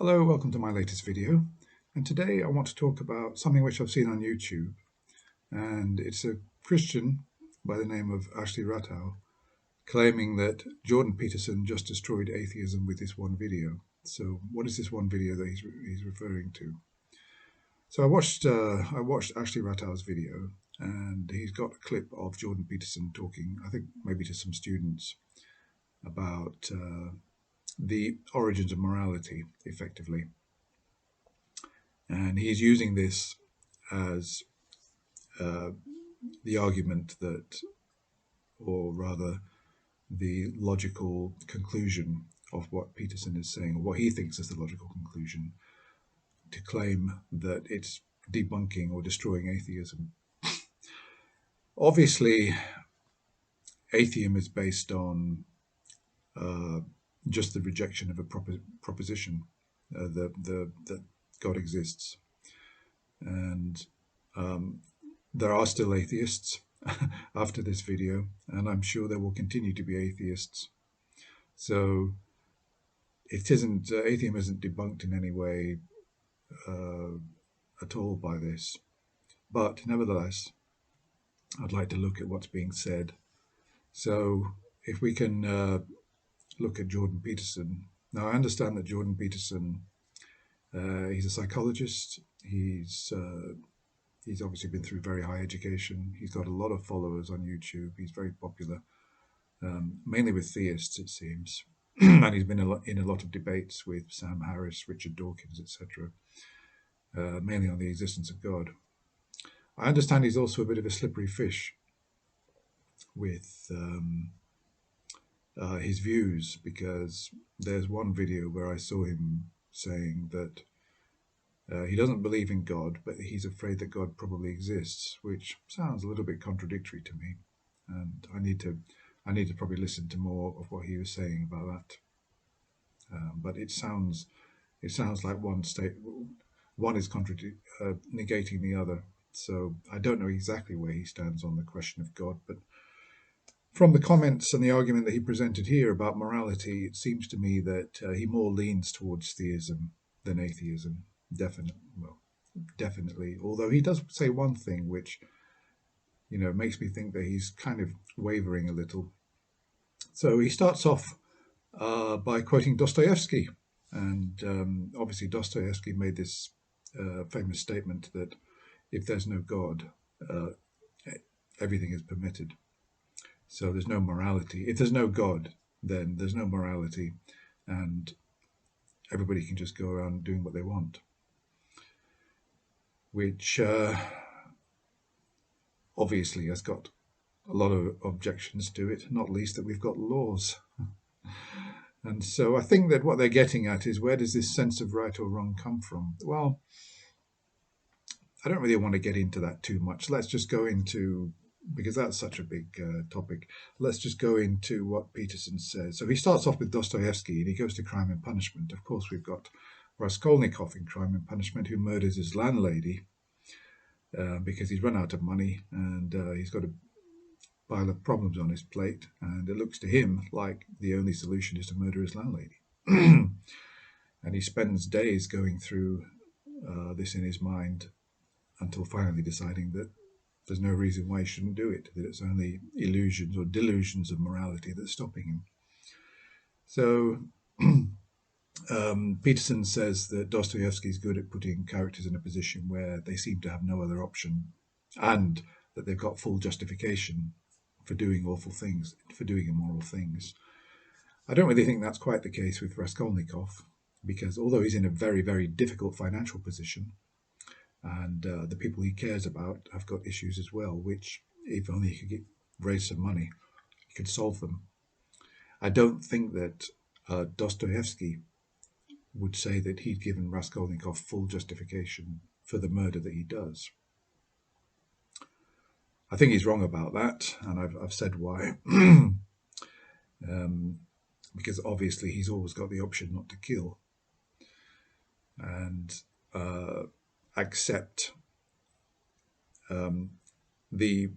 Hello, welcome to my latest video. And today I want to talk about something which I've seen on YouTube. And it's a Christian by the name of Ashley Rattow claiming that Jordan Peterson just destroyed atheism with this one video. So what is this one video that he's referring to? So I watched Ashley Rattow's video, and he's got a clip of Jordan Peterson talking, I think maybe to some students, about the origins of morality, effectively. And he's using this as the argument that, or rather, the logical conclusion of what Peterson is saying, or what he thinks is the logical conclusion, to claim that it's debunking or destroying atheism. Obviously, atheism is based on just the rejection of a proposition that God exists. And there are still atheists after this video, and I'm sure there will continue to be atheists. So atheism isn't debunked in any way at all by this. But nevertheless, I'd like to look at what's being said. So if we can look at Jordan Peterson. Now, I understand that Jordan Peterson, he's a psychologist. He's obviously been through very high education. He's got a lot of followers on YouTube. He's very popular, mainly with theists, it seems. And he's been in a lot of debates with Sam Harris, Richard Dawkins, etc., mainly on the existence of God. I understand he's also a bit of a slippery fish with his views, because there's one video where I saw him saying that he doesn't believe in God, but he's afraid that God probably exists, which sounds a little bit contradictory to me. And I need to probably listen to more of what he was saying about that. But it sounds like one is negating the other. So I don't know exactly where he stands on the question of God, but from the comments and the argument that he presented here about morality, it seems to me that he more leans towards theism than atheism. Definitely. Although he does say one thing which, makes me think that he's kind of wavering a little. So he starts off by quoting Dostoevsky, and obviously Dostoevsky made this famous statement that if there's no God, everything is permitted. So there's no morality. If there's no God, then there's no morality, and everybody can just go around doing what they want, which obviously has got a lot of objections to it, not least that we've got laws. And so I think that what they're getting at is, where does this sense of right or wrong come from? Well, I don't really want to get into that too much. Let's just go into, because that's such a big topic, let's just go into what Peterson says. So he starts off with Dostoevsky and he goes to Crime and Punishment. Of course, we've got Raskolnikov in Crime and Punishment, who murders his landlady because he's run out of money and he's got a pile of problems on his plate, and it looks to him like the only solution is to murder his landlady. And he spends days going through this in his mind until finally deciding that there's no reason why he shouldn't do it, that it's only illusions or delusions of morality that's stopping him. So Peterson says that Dostoevsky is good at putting characters in a position where they seem to have no other option, and that they've got full justification for doing awful things, for doing immoral things. I don't really think that's quite the case with Raskolnikov, because although he's in a very, very difficult financial position, and the people he cares about have got issues as well, which, if only he could raise some money, he could solve them. I don't think that Dostoevsky would say that he'd given Raskolnikov full justification for the murder that he does. I think he's wrong about that, and I've said why. Because obviously he's always got the option not to kill and accept the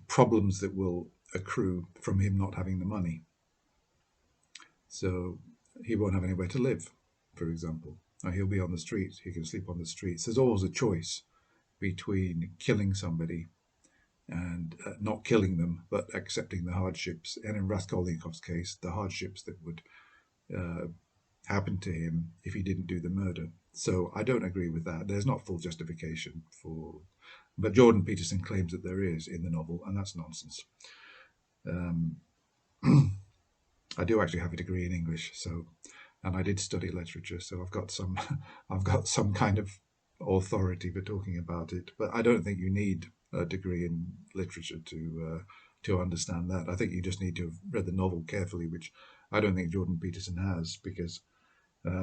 problems that will accrue from him not having the money. So he won't have anywhere to live, for example. He'll be on the street. He can sleep on the streets. There's always a choice between killing somebody and not killing them, but accepting the hardships. And in Raskolnikov's case, the hardships that would happen to him if he didn't do the murder. So I don't agree with that. There's not full justification for, but Jordan Peterson claims that there is in the novel, and that's nonsense. I do actually have a degree in English, so, and I did study literature, so I've got some, I've got some kind of authority for talking about it. But I don't think you need a degree in literature to understand that. I think you just need to have read the novel carefully, which I don't think Jordan Peterson has, because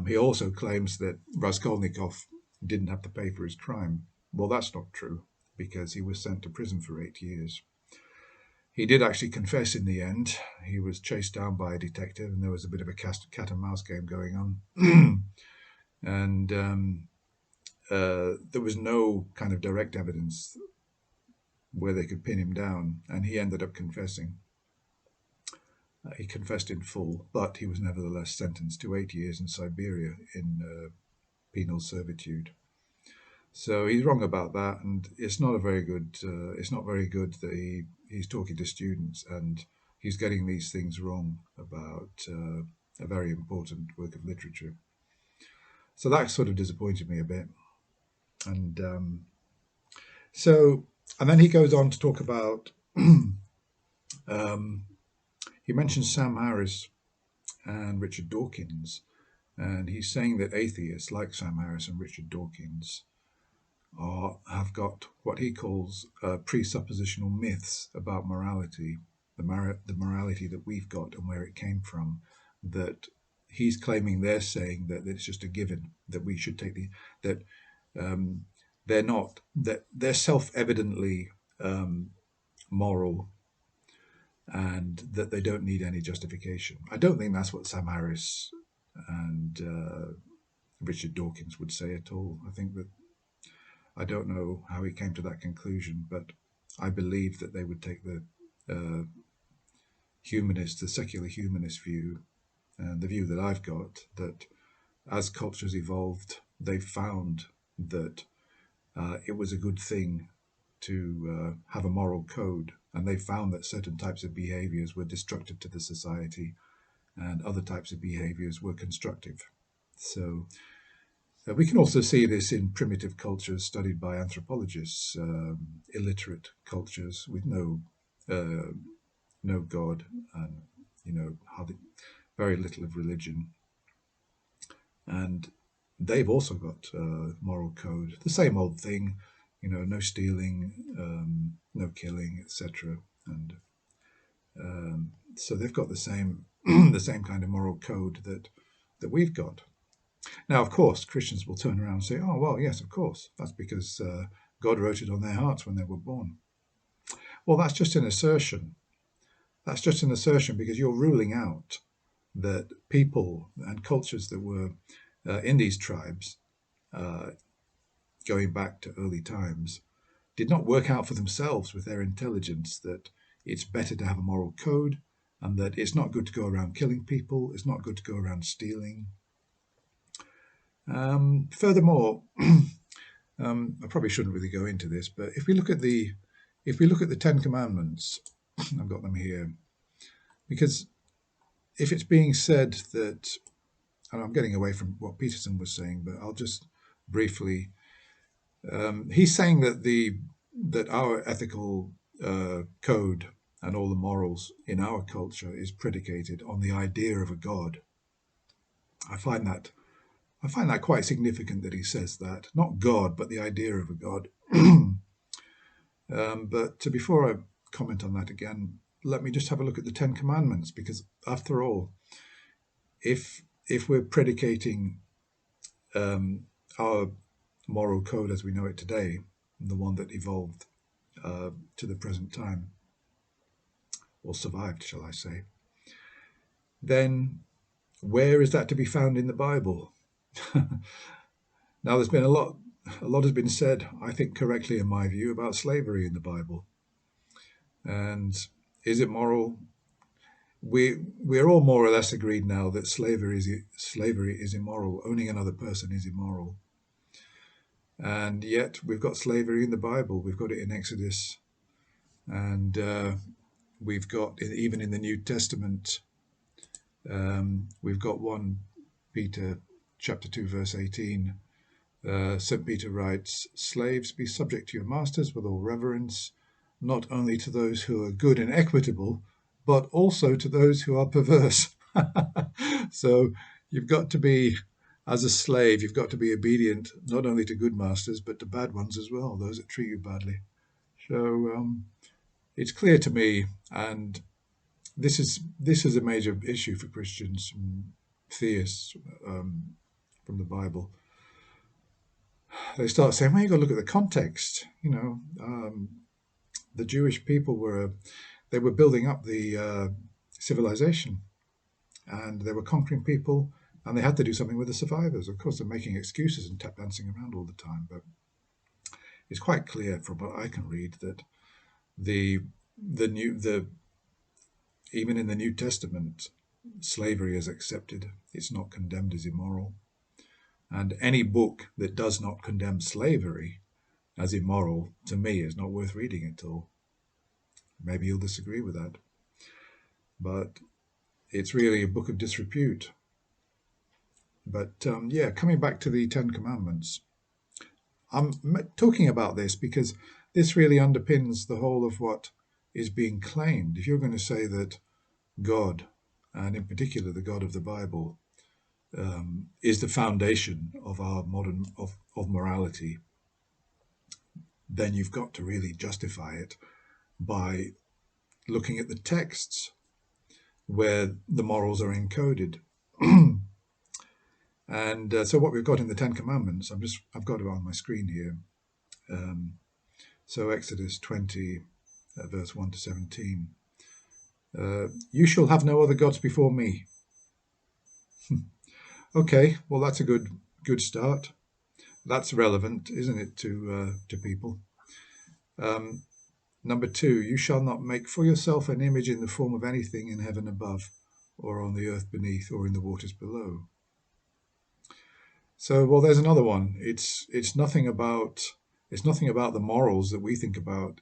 he also claims that Raskolnikov didn't have to pay for his crime. Well, that's not true, because he was sent to prison for 8 years. He did actually confess in the end. He was chased down by a detective, and there was a bit of a cat and mouse game going on. And there was no kind of direct evidence where they could pin him down, and he ended up confessing. He confessed in full, but he was nevertheless sentenced to 8 years in Siberia in penal servitude. So he's wrong about that, and it's not a very good. It's not very good that he's talking to students and he's getting these things wrong about a very important work of literature. So that sort of disappointed me a bit, and and then he goes on to talk about. He mentions Sam Harris and Richard Dawkins, and he's saying that atheists like Sam Harris and Richard Dawkins have got what he calls presuppositional myths about morality, the morality that we've got and where it came from, that he's claiming they're saying that it's just a given, that we should take that they're not, that they're self-evidently moral, and that they don't need any justification. I don't think that's what Sam Harris and Richard Dawkins would say at all. I think that I don't know how he came to that conclusion, but I believe that they would take the humanist, the secular humanist view, and the view that I've got, that as cultures evolved, they found that it was a good thing to have a moral code, and they found that certain types of behaviors were destructive to the society and other types of behaviors were constructive. So we can also see this in primitive cultures studied by anthropologists, illiterate cultures with no God, and very little of religion, and they've also got moral code. The same old thing, no stealing, no killing, etc. And so they've got the same the same kind of moral code that we've got. Now, of course, Christians will turn around and say, "Oh, well, yes, of course. That's because God wrote it on their hearts when they were born." Well, that's just an assertion. That's just an assertion because you're ruling out that people and cultures that were in these tribes, going back to early times, did not work out for themselves with their intelligence that it's better to have a moral code, and that it's not good to go around killing people, it's not good to go around stealing. Furthermore, I probably shouldn't really go into this, but if we look at the Ten Commandments, I've got them here, because if it's being said that, and I'm getting away from what Peterson was saying, but I'll just briefly, he's saying that our ethical code and all the morals in our culture is predicated on the idea of a God. I find that quite significant that he says that. Not God, but the idea of a God. But before I comment on that again, let me just have a look at the Ten Commandments, because after all, if we're predicating our moral code as we know it today, the one that evolved to the present time, or survived, shall I say, then where is that to be found in the Bible? Now, there's been a lot has been said, I think correctly in my view, about slavery in the Bible. And is it moral? we're all more or less agreed now that slavery is immoral. Owning another person is immoral. And yet we've got slavery in the Bible. We've got it in Exodus, and we've got it even in the New Testament. We've got 1 Peter chapter 2 verse 18. St. Peter writes, "Slaves, be subject to your masters with all reverence, not only to those who are good and equitable, but also to those who are perverse." So you've got to be, as a slave, you've got to be obedient not only to good masters, but to bad ones as well, those that treat you badly. So it's clear to me, and this is a major issue for Christians and theists from the Bible. They start saying, well, you've got to look at the context. The Jewish people were building up the civilization, and they were conquering people, and they had to do something with the survivors. Of course, they're making excuses and tap dancing around all the time, but it's quite clear from what I can read that even in the New Testament, slavery is accepted. It's not condemned as immoral. And any book that does not condemn slavery as immoral, to me, is not worth reading at all. Maybe you'll disagree with that. But it's really a book of disrepute. But coming back to the Ten Commandments, I'm talking about this because this really underpins the whole of what is being claimed. If you're going to say that God, and in particular the God of the Bible, is the foundation of our modern of morality, then you've got to really justify it by looking at the texts where the morals are encoded. And so what we've got in the Ten Commandments, I've got it on my screen here. So Exodus 20, verse 1 to 17. You shall have no other gods before me. Okay, well, that's a good start. That's relevant, isn't it, to people? Number 2, you shall not make for yourself an image in the form of anything in heaven above, or on the earth beneath, or in the waters below. So, well, there's another one. It's nothing about the morals that we think about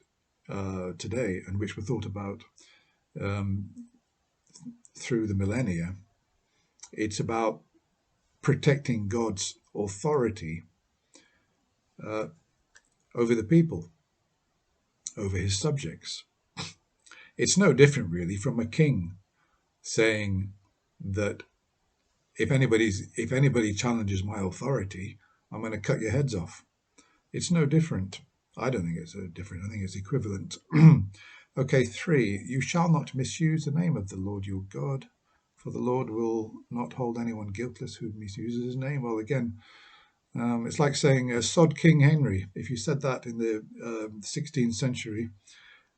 today, and which were thought about through the millennia. It's about protecting God's authority over the people, over his subjects. It's no different, really, from a king saying that if anybody challenges my authority, I'm going to cut your heads off. It's no different. I don't think it's different. I think it's equivalent. Okay, 3, you shall not misuse the name of the Lord your God, for the Lord will not hold anyone guiltless who misuses his name. Well, again, it's like saying, sod King Henry. If you said that in the 16th century,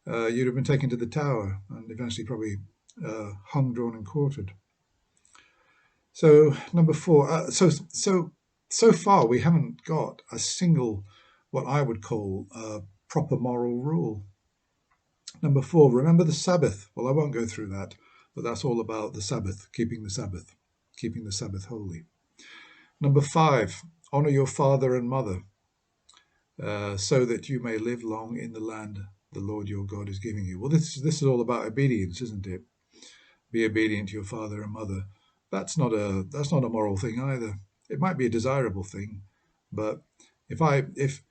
you'd have been taken to the Tower and eventually probably hung, drawn, and quartered. So number 4. So far we haven't got a single, what I would call a proper moral rule. Number 4, remember the Sabbath. Well, I won't go through that, but that's all about the Sabbath, keeping the Sabbath holy. Number 5, honor your father and mother, so that you may live long in the land the Lord your God is giving you. Well, this is all about obedience, isn't it? Be obedient to your father and mother. That's not a moral thing either. It might be a desirable thing, but if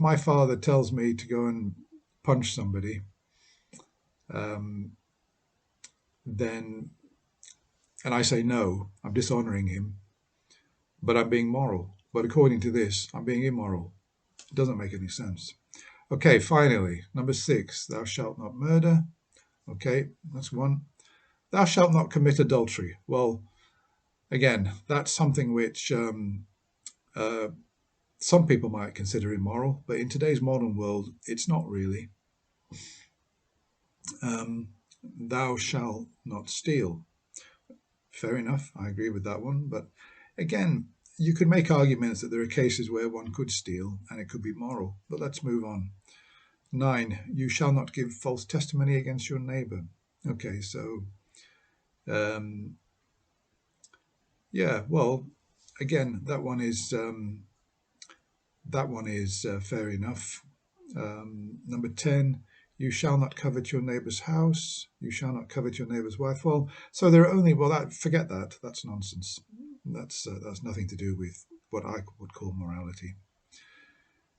my father tells me to go and punch somebody, then, and I say no, I'm dishonoring him, but I'm being moral. But according to this, I'm being immoral. It doesn't make any sense. Okay, finally, number 6, thou shalt not murder. Okay, that's 1. Thou shalt not commit adultery. Well, again, that's something which some people might consider immoral, but in today's modern world, it's not really. Thou shalt not steal. Fair enough, I agree with that one. But again, you could make arguments that there are cases where one could steal and it could be moral. But let's move on. 9, you shall not give false testimony against your neighbor. Okay, so Um, yeah, well, again, that one is fair enough. Number 10, you shall not covet your neighbour's house. You shall not covet your neighbour's wife. Well, so there are only, well, forget that. That's nonsense. That's nothing to do with what I would call morality.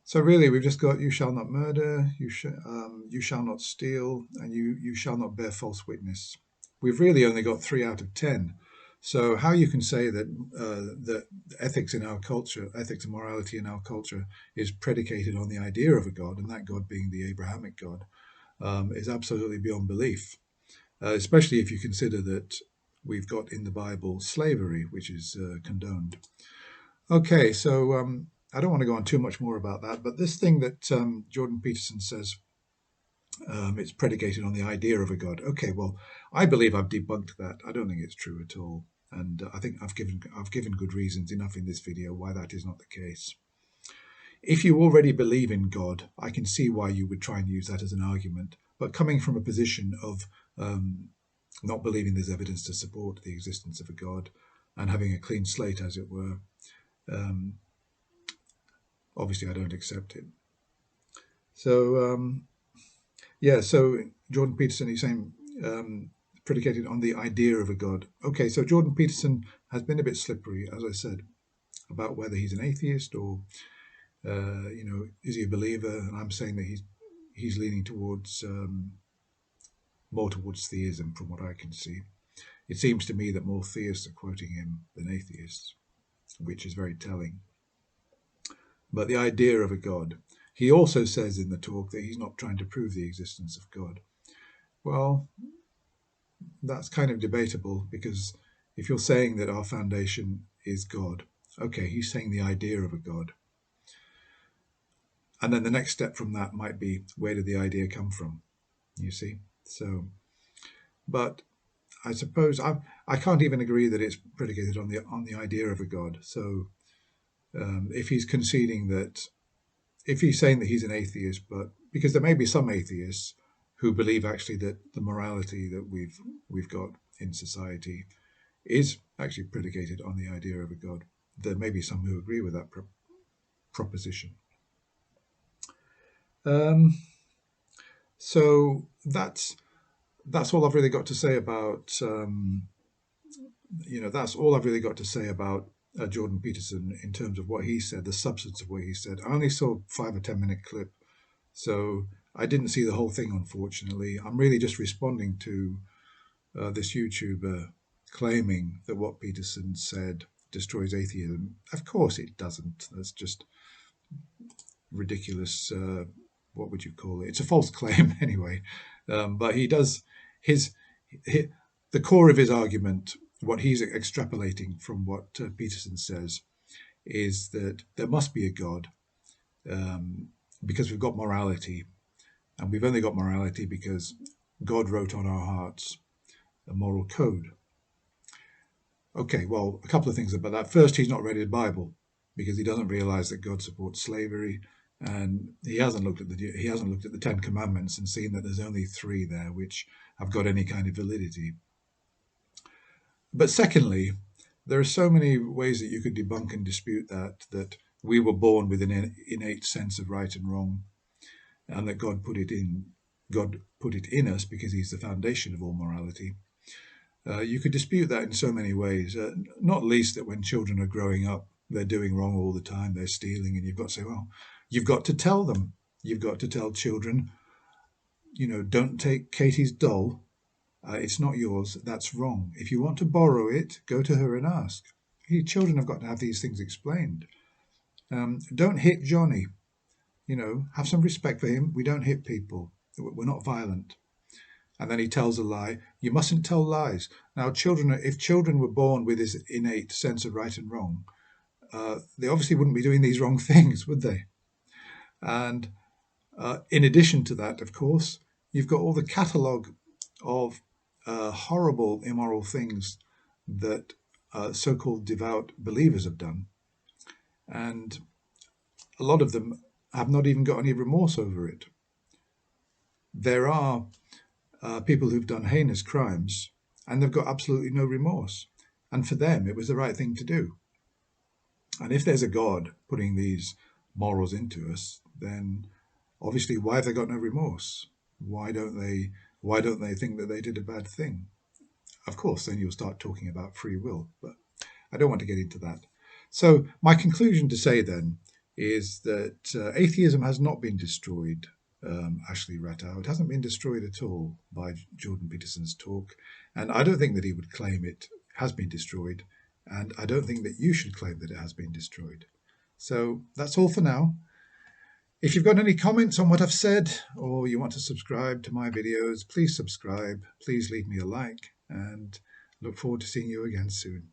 So really, we've just got you shall not murder, you shall not steal, and you shall not bear false witness. We've really only got 3 out of 10. So how you can say that ethics in our culture, ethics and morality in our culture, is predicated on the idea of a God, and that God being the Abrahamic God, is absolutely beyond belief. Especially if you consider that we've got in the Bible slavery, which is condoned. Okay, so I don't want to go on too much more about that, but this thing that Jordan Peterson says, it's predicated on the idea of a God. Okay, well, I believe I've debunked that. I don't think it's true at all, and I think I've given good reasons enough in this video why that is not the case. If you already believe in God, I can see why you would try and use that as an argument. But coming from a position of not believing there's evidence to support the existence of a God and having a clean slate, as it were, obviously I don't accept it. So yeah, so Jordan Peterson, he's saying predicated on the idea of a God. Okay, so Jordan Peterson has been a bit slippery, as I said, about whether he's an atheist or is he a believer? And I'm saying that he's leaning towards more towards theism, from what I can see. It seems to me that more theists are quoting him than atheists, which is very telling. But the idea of a God. He also says in the talk that he's not trying to prove the existence of God. Well, that's kind of debatable, because if you're saying that our foundation is God, okay, he's saying the idea of a God. And then the next step from that might be, where did the idea come from? You see? So, but I suppose I can't even agree that it's predicated on the idea of a God. So if he's conceding that, if he's saying that he's an atheist, but because there may be some atheists who believe actually that the morality that we've got in society is actually predicated on the idea of a God. There may be some who agree with that proposition. So that's all I've really got to say about that's all I've really got to say about Jordan Peterson in terms of what he said, the substance of what he said. I only saw 5 or 10 minute clip, so I didn't see the whole thing, unfortunately. I'm really just responding to this YouTuber claiming that what Peterson said destroys atheism. Of course it doesn't. That's just ridiculous. What would you call it? It's a false claim anyway. But he does the core of his argument, what he's extrapolating from what Peterson says, is that there must be a God because we've got morality, and we've only got morality because God wrote on our hearts a moral code. Okay, well, a couple of things about that. First, he's not read the Bible because he doesn't realize that God supports slavery, and he hasn't looked at the Ten Commandments and seen that there's only 3 there which have got any kind of validity. But secondly, there are so many ways that you could debunk and dispute that we were born with an innate sense of right and wrong, and that God put it in us because he's the foundation of all morality. You could dispute that in so many ways, not least that when children are growing up, they're doing wrong all the time, they're stealing, and you've got to say, well, you've got to tell them. You've got to tell children, don't take Katie's doll. It's not yours. That's wrong. If you want to borrow it, go to her and ask. Children have got to have these things explained. Don't hit Johnny. Have some respect for him. We don't hit people. We're not violent. And then he tells a lie. You mustn't tell lies. Now, if children were born with this innate sense of right and wrong, they obviously wouldn't be doing these wrong things, would they? And in addition to that, of course, you've got all the catalogue of horrible, immoral things that so-called devout believers have done. And a lot of them have not even got any remorse over it. There are people who've done heinous crimes and they've got absolutely no remorse. And for them, it was the right thing to do. And if there's a God putting these morals into us, then obviously, why have they got no remorse? Why don't they think that they did a bad thing? Of course, then you'll start talking about free will, but I don't want to get into that. So my conclusion to say then is that atheism has not been destroyed, Ashley Rattow. It hasn't been destroyed at all by Jordan Peterson's talk. And I don't think that he would claim it has been destroyed. And I don't think that you should claim that it has been destroyed. So that's all for now. If you've got any comments on what I've said, or you want to subscribe to my videos, please subscribe. Please leave me a like, and look forward to seeing you again soon.